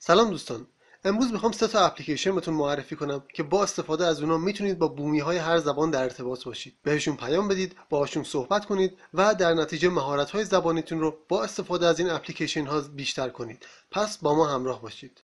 سلام دوستان. امروز میخوام 3 تا اپلیکیشن بهتون معرفی کنم که با استفاده از اونها میتونید با بومی‌های هر زبان در ارتباط باشید. بهشون پیام بدید، باهاشون صحبت کنید و در نتیجه مهارت‌های زبانیتون رو با استفاده از این اپلیکیشن‌ها بیشتر کنید. پس با ما همراه باشید.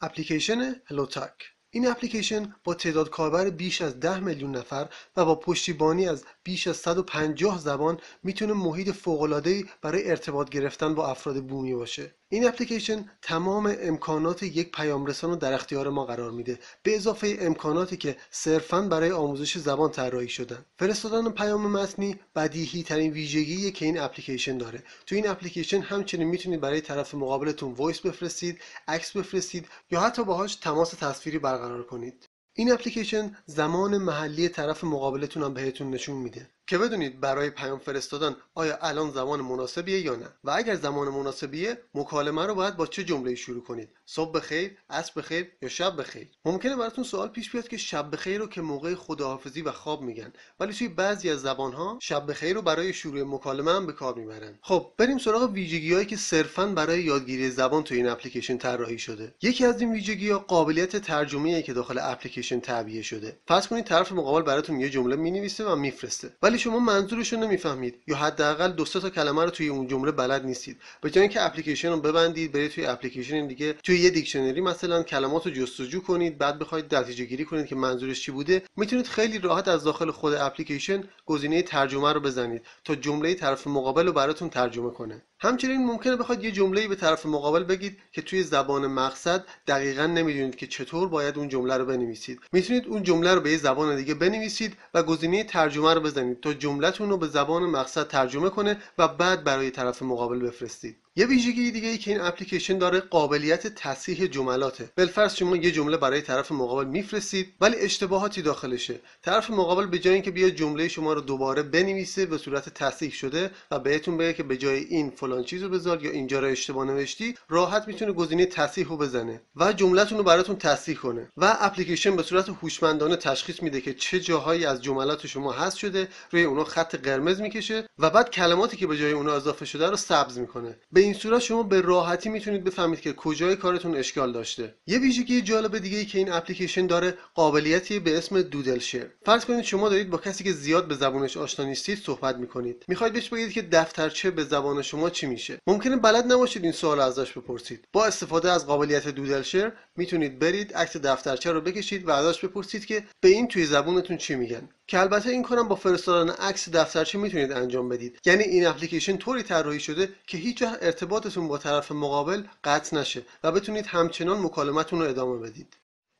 اپلیکیشن هلوتاک. این اپلیکیشن با تعداد کاربر بیش از 10 میلیون نفر و با پشتیبانی از بیش از 150 زبان میتونه محیط فوق‌العاده‌ای برای ارتباط گرفتن با افراد بومی باشه. این اپلیکیشن تمام امکانات یک پیامرسان رو در اختیار ما قرار میده، به اضافه امکاناتی که صرفاً برای آموزش زبان طراحی شدن. فرستادن پیام متنی بدیهی ترین ویژگیه که این اپلیکیشن داره. تو این اپلیکیشن همچنین میتونید برای طرف مقابلتون وایس بفرستید، عکس بفرستید یا حتی باهاش تماس تصویری برقرار کنید. این اپلیکیشن زمان محلی طرف مقابلتون هم بهتون نشون میده که بدونید برای پیام فرستادن آیا الان زمان مناسبیه یا نه، و اگر زمان مناسبیه مکالمه رو باید با چه جمله‌ای شروع کنید. صبح بخیر، عصر بخیر یا شب بخیر. ممکنه براتون سوال پیش بیاد که شب بخیر رو که موقع خداحافظی و خواب میگن، ولی توی بعضی از زبان‌ها شب بخیر رو برای شروع مکالمه هم به کار میبرن. خب بریم سراغ ویژگی‌هایی که صرفاً برای یادگیری زبان توی این اپلیکیشن طراحی شده. یکی از این ویژگی‌ها قابلیت ترجمه‌ای که داخل اپلیکیشن تعبیه شده. فرض کنید طرف مقابل براتون یه جمله می‌نویسه و میفرسته، ولی شما منظورش رو نمیفهمید یا حداقل 2 تا کلمه رو توی اون جمله بلد نیستید. به جای اینکه اپلیکیشن رو ببندید برید توی اپلیکیشن دیگه، توی یه دیکشنری مثلا کلمات رو جستجو کنید، بعد بخواید نتیجه گیری کنید که منظورش چی بوده، میتونید خیلی راحت از داخل خود اپلیکیشن گزینه ترجمه رو بزنید تا جمله طرف مقابل رو براتون ترجمه کنه. همچنین ممکنه بخواید یه جمله‌ای به طرف مقابل بگید که توی زبان مقصد دقیقاً نمیدونید که چطور باید اون جمله رو بنویسید. میتونید اون جمله رو به یه زبان دیگه بنویسید و گزینه ترجمه رو بزنید تا جمله‌تون رو به زبان مقصد ترجمه کنه و بعد برای طرف مقابل بفرستید. یه ویژگی دیگه ای که این اپلیکیشن داره قابلیت تصحیح جملاته. بالفرض شما یه جمله برای طرف مقابل میفرستید ولی اشتباهاتی داخلشه. طرف مقابل به جای اینکه بیاد جمله شما رو دوباره بنویسه به صورت تصحیح شده و بهتون بگه که به جای این فلان چیزو بذار یا اینجا رو اشتباه نوشتی، راحت میتونه گزینه تصحیح رو بزنه و جمله‌تون رو براتون تصحیح کنه. و اپلیکیشن به صورت هوشمندانه تشخیص میده که چه جاهایی از جملات شما حذف شده، روی اونها خط قرمز میکشه و بعد کلماتی که به جای اونها اضافه شده رو سبز میکنه. به این صورت شما به راحتی میتونید بفهمید که کجای کارتون اشکال داشته. یه ویژگی جالب دیگه ای که این اپلیکیشن داره قابلیتی به اسم دودل شیر. فرض کنید شما دارید با کسی که زیاد به زبانش آشنا نیستید صحبت میکنید، میخواید بهش بگید که دفترچه به زبان شما چی میشه. ممکنه بلد نباشید این سوال ازش بپرسید. با استفاده از قابلیت دودل شیر میتونید برید عکس دفترچه رو بکشید و ازش بپرسید که به این توی زبونتون چی میگن، که البته این کارم با فرستادن عکس دفترچه میتونید انجام بدید. یعنی این اپلیکیشن طوری طراحی شده که هیچ وقت ارتباطتون با طرف مقابل قطع نشه و بتونید همچنان مکالمتون رو ادامه بدید.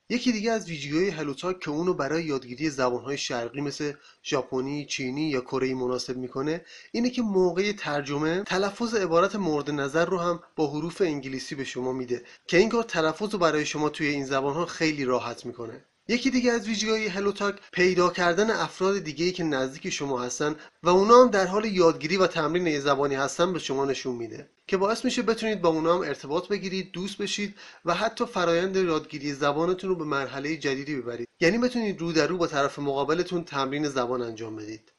یکی دیگه از ویژگی‌های هلوتاک که اونو برای یادگیری زبان‌های شرقی مثل ژاپنی، چینی یا کره‌ای مناسب میکنه اینه که موقع ترجمه تلفظ عبارت مورد نظر رو هم با حروف انگلیسی به شما میده که این کار تلفظ رو برای شما توی این زبان‌ها خیلی راحت میکنه. یکی دیگه از ویژگی‌های هلوتاک پیدا کردن افراد دیگه‌ای که نزدیک شما هستن و اونا هم در حال یادگیری و تمرین یه زبانی هستن به شما نشون میده که باعث میشه بتونید با اونا هم ارتباط بگیرید، دوست بشید و حتی فرایند یادگیری زبانتون رو به مرحله جدیدی ببرید. یعنی بتونید رو در رو با طرف مقابلتون تمرین زبان انجام بدید.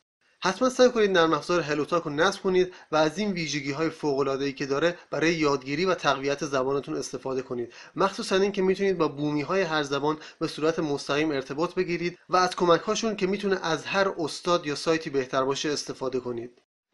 حتما سعی کنید نرم افزار هلوتاک رو نصب کنید و از این ویژگی‌های فوق‌العاده‌ای که داره برای یادگیری و تقویت زبانتون استفاده کنید. مخصوصا این که میتونید با بومی‌های هر زبان به صورت مستقیم ارتباط بگیرید و از کمک‌هاشون که میتونه از هر استاد یا سایتی بهتر باشه استفاده کنید.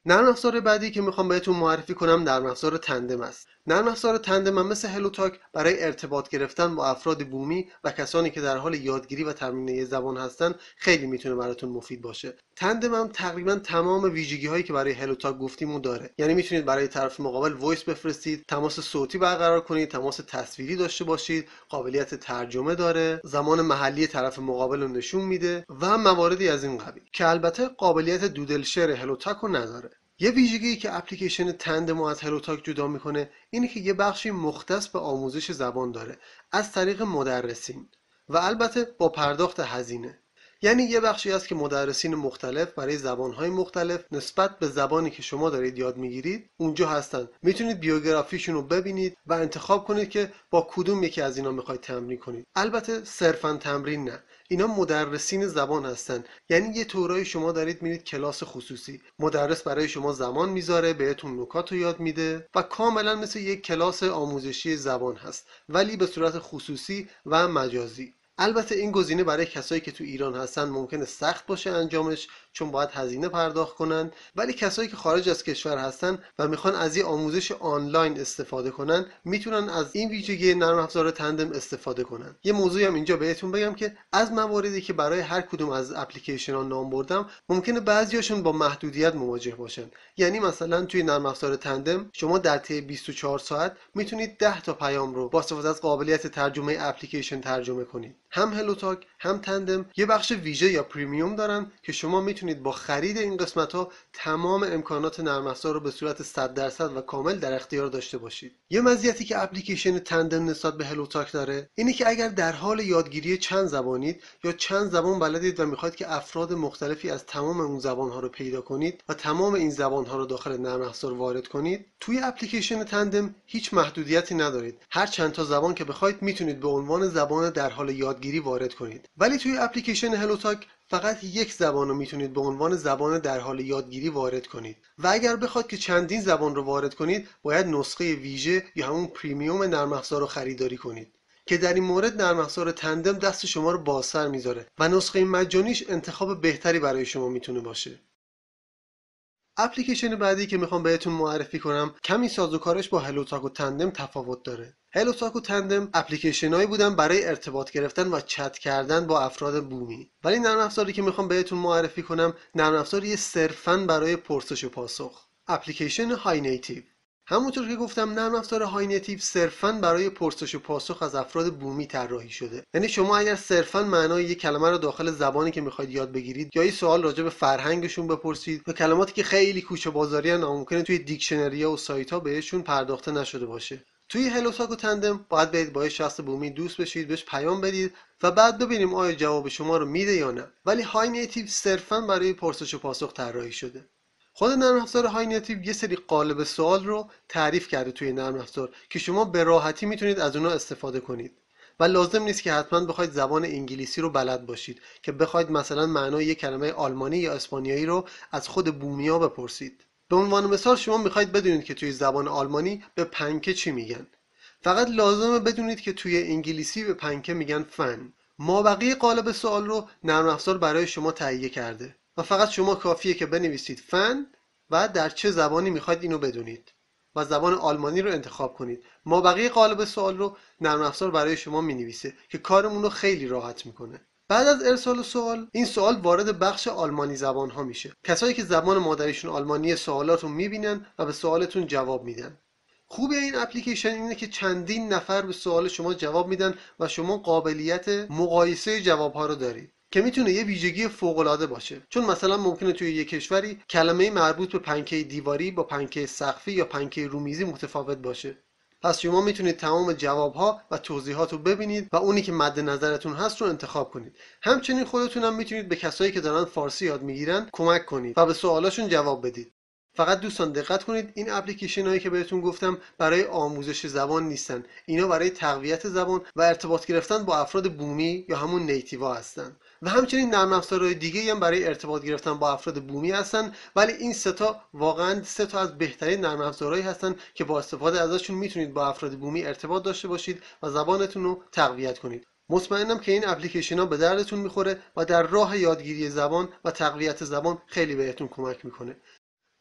نرم افزار بعدی که میخوام بهتون معرفی کنم نرم افزار تندم است. نرم افزار تندم هم مثل هلوتاک برای ارتباط گرفتن با افراد بومی و کسانی که در حال یادگیری و تمرین یه زبان هستن خیلی میتونه براتون مفید باشه. تندم هم تقریبا تمام ویژگی هایی که برای هلوتاک گفتیم داره. یعنی میتونید برای طرف مقابل وایس بفرستید، تماس صوتی برقرار کنید، تماس تصویری داشته باشید، قابلیت ترجمه داره، زمان محلی طرف مقابل رو نشون میده و مواردی از این قبیل که البته قابلیت دودل شیر هلوتاک رو نداره. یه ویژگی که اپلیکیشن تندم از هلوتاک جدا میکنه اینه که یه بخشی مختص به آموزش زبان داره از طریق مدرسین و البته با پرداخت هزینه. یعنی یه بخشی هست که مدرسین مختلف برای زبانهای مختلف نسبت به زبانی که شما دارید یاد میگیرید اونجا هستن. میتونید بیوگرافیشون رو ببینید و انتخاب کنید که با کدوم یکی از اینا میخواید تمرین کنید. البته صرفا تمرین نه، اینا مدرسین زبان هستن، یعنی یه طورایی شما دارید میرید کلاس خصوصی، مدرس برای شما زمان میذاره، بهتون نکات رو یاد میده و کاملا مثل یک کلاس آموزشی زبان هست، ولی به صورت خصوصی و مجازی. البته این گزینه برای کسایی که تو ایران هستن ممکنه سخت باشه انجامش، چون باید هزینه پرداخت کنن، ولی کسایی که خارج از کشور هستن و میخوان از این آموزش آنلاین استفاده کنن میتونن از این ویژگی نرم افزار تندم استفاده کنن. یه موضوعی هم اینجا بهتون بگم که از مواردی که برای هر کدوم از اپلیکیشن ها نام بردم ممکنه بعضیاشون با محدودیت مواجه باشن. یعنی مثلا توی نرم افزار تندم شما در طی 24 ساعت میتونید 10 تا پیام رو با استفاده از قابلیت ترجمه اپلیکیشن ترجمه کنید. هم هلوتاک هم تندم یه بخش ویژه یا پریمیوم دارن که شما میتونید با خرید این قسمت ها تمام امکانات نرم افزار رو به صورت 100% و کامل در اختیار داشته باشید. یه مزیتی که اپلیکیشن تندم نسبت به هلوتاک داره اینه که اگر در حال یادگیری چند زبانید یا چند زبان بلدید و میخواید که افراد مختلفی از تمام اون زبان ها رو پیدا کنید و تمام این زبان ها رو داخل نرم افزار وارد کنید، توی اپلیکیشن تندم هیچ محدودیتی ندارید. هر چند تا زبان که بخواید میتونید به عنوان زبان در حال یادگیری وارد کنید. ولی توی اپلیکیشن هلوتاک فقط یک زبان رو میتونید به عنوان زبان در حال یادگیری وارد کنید و اگر بخواید که چندین زبان رو وارد کنید باید نسخه ویژه یا همون پریمیوم نرم افزار رو خریداری کنید که در این مورد نرم افزار تندم دست شما رو بازتر میذاره و نسخه مجانیش انتخاب بهتری برای شما میتونه باشه. اپلیکیشن بعدی که میخوام بهتون معرفی کنم کمی سازوکارش با هلوتاک و تندم تفاوت داره. هلوتاک و تندم اپلیکیشنایی بودن برای ارتباط گرفتن و چت کردن با افراد بومی، ولی نرم افزاری که میخوام بهتون معرفی کنم نرم افزاری صرفاً برای پرسش و پاسخ، اپلیکیشن های نیتیو. همونطور که گفتم نرم افزار های نیتیو صرفاً برای پرسش و پاسخ از افراد بومی طراحی شده. یعنی شما اگر صرفاً معنای یک کلمه رو داخل زبانی که میخواید یاد بگیرید یا یه سوال راجع به فرهنگشون بپرسید و کلماتی که خیلی کوچه بازاری ان ممکنه توی دیکشنری ها و سایت ها بهشون پرداخته نشده باشه، توی هلوتاک و تندم باید برید با یه شخص بومی دوست بشید، بهش پیام بدید و بعد ببینیم آیا جواب شما رو میده یا نه. ولی های نیتیو صرفاً برای پرسش و پاسخ طراحی شده. خود نرم افزار های نیتیو یه سری قالب سوال رو تعریف کرده توی نرم افزار که شما به راحتی میتونید از اونها استفاده کنید و لازم نیست که حتما بخواید زبان انگلیسی رو بلد باشید که بخواید مثلا معنای یک کلمه آلمانی یا اسپانیایی رو از خود بومیا بپرسید. به عنوان مثال شما میخواید بدونید که توی زبان آلمانی به پنکه چی میگن، فقط لازمه بدونید که توی انگلیسی به پنکه میگن فن. مابقی قالب سوال رو نرم افزار برای شما تهیه کرده و فقط شما کافیه که بنویسید فن و در چه زبانی میخواید اینو بدونید و زبان آلمانی رو انتخاب کنید. مابقی قالب سوال رو نرم افزار برای شما مینویسه که کارمون رو خیلی راحت میکنه. بعد از ارسال سوال این سوال وارد بخش آلمانی زبان ها میشه. کسایی که زبان مادریشون آلمانی سوالات رو میبینن و به سوالتون جواب میدن. خوبی این اپلیکیشن اینه که چندین نفر به سوال شما جواب میدن و شما قابلیت مقایسه جوابها رو دارید که میتونه یه ویژگی فوق‌العاده باشه، چون مثلا ممکنه توی یه کشوری کلمه مربوط به پنکه دیواری با پنکه سقفی یا پنکه رومیزی متفاوت باشه. پس شما میتونید تمام جوابها و توضیحات رو ببینید و اونی که مد نظرتون هست رو انتخاب کنید. همچنین خودتون هم میتونید به کسایی که دارن فارسی یاد میگیرن کمک کنید و به سوالاشون جواب بدید. فقط دوستان دقت کنید این اپلیکیشن هایی که بهتون گفتم برای آموزش زبان نیستن، اینا برای تقویت زبان و ارتباط گرفتن با افراد بومی یا همون نیتیوا هستن و همچنین نرم افزارهای دیگه هم برای ارتباط گرفتن با افراد بومی هستن. ولی این سه تا واقعا سه تا از بهترین نرم افزارهایی هستن که با استفاده ازشون میتونید با افراد بومی ارتباط داشته باشید و زبانتون رو تقویت کنید. مطمئنم که این اپلیکیشن ها به دردتون میخوره و در راه یادگیری زبان و تقویت زبان خیلی بهتون کمک میکنه.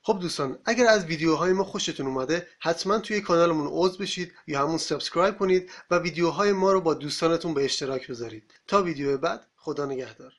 خب دوستان، اگر از ویدیوهای ما خوشتون اومده حتما توی کانالمون عضو بشید یا همون سابسکرایب کنید و ویدیوهای ما رو با دوستانتون به اشتراک بذارید. تا ویدیو بعد، خدا نگهدار.